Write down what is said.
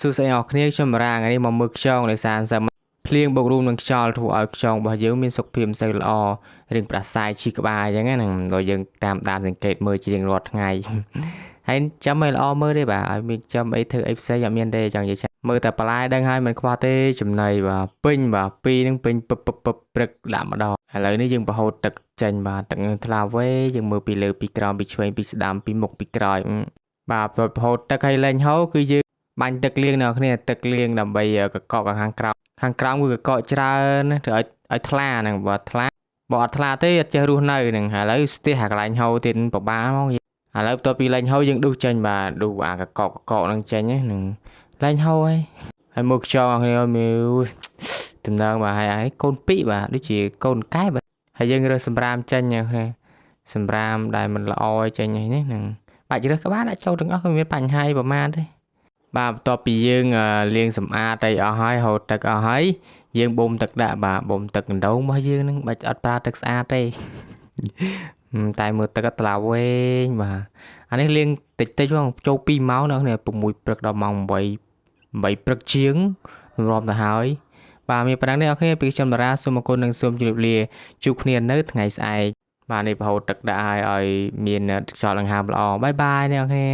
សួស្តីអរគ្នាខ្ញុំបារាថ្ងៃនេះមកមើលខ្យងដោយសារភ្លៀងបូករួមនឹងខ្យល់ធ្វើឲ្យខ្យងរបស់យើងមានសុខភាពមិនសូវល្អរឿងប្រាស្រ័យឈឺក្បាលអញ្ចឹងហ្នឹងដោយយើងតាមដានសង្កេតមើលជារៀងរាល់ថ្ងៃហើយចាំឲ្យល្អមើលទេបាទឲ្យមានចាំអីធ្វើអីផ្សេងអត់មានទេចង់និយាយមើលតែបន្លែដឹងហើយមិនខ្វះទេចំណីបាទពេញបាទពីរនឹងពេញពឹបព្រឹកដាក់ម្ដងឥឡូវនេះយើងប្រហូតទឹកចេញបាទទឹកនឹងថ្លាវេយើងមើលពីលើពីក្រោមពីឆ្វេងពីស្ដាំពីមុខពីក្រោយបាទប្រហូតទឹកឲ្យលែងហូរគឺយើងបាញ់ទឹកលាងអ្នកគ្នាទឹកលាងដើម្បីកកកខាងក្រោមគឺកកច្រើនធ្វើឲ្យថ្លាហ្នឹងបើថ្លាបើអត់ថ្លាទេអត់ចេះរស់នៅហ្នឹងឥឡូវស្ទះអាកន្លែងហូរទៀតពិបាកហ្មងឥឡូវបន្ទាប់ពីលែងហូរយើងដុសចេញបាទដុសអាកកហ្នឹងចេញហ្នឹងលែងហូរហើយមើលខ្យងអ្នកគ្នាមើលតំណងបាទហើយកូនពីរបាទដូចជាកូនកែបាទហើយយើងរើសសម្រាមចេញអ្នកគ្នាសម្រាមដែលមិនល្អឲ្យចេញនេះហ្នឹងបាច់រើសក៏បានដាក់ចូលទាំងអស់គ្មានបញ្ហាអីប្រហែលទេបាទបន្ទាប់ពីយើងលាងសម្អាតអីអស់ហើយហូតទឹកអស់ហើយយើងបូមទឹកដាក់បាទបូមទឹកកណ្ដូងរបស់យើងហ្នឹងបាច់អត់ប្រើទឹកស្អាតទេតែមើលទឹកថ្លាវែងបាទអានេះលាងតិចផងចូល2ម៉ោងដល់គ្នា6ព្រឹកដល់ម៉ោង8ព្រឹកជាងរាប់ទៅហើយបាទមានប៉ុណ្ណឹងទេអ្នកគ្នាពីខ្ញុំតារាសូមអរគុណនិងសូមជម្រាបលាជួបគ្នានៅថ្ងៃស្អែកបាទនេះប្រហូតទឹកដាក់ឲ្យមានខ្យល់ដង្ហើមល្អបាយបាយអ្នកគ្នា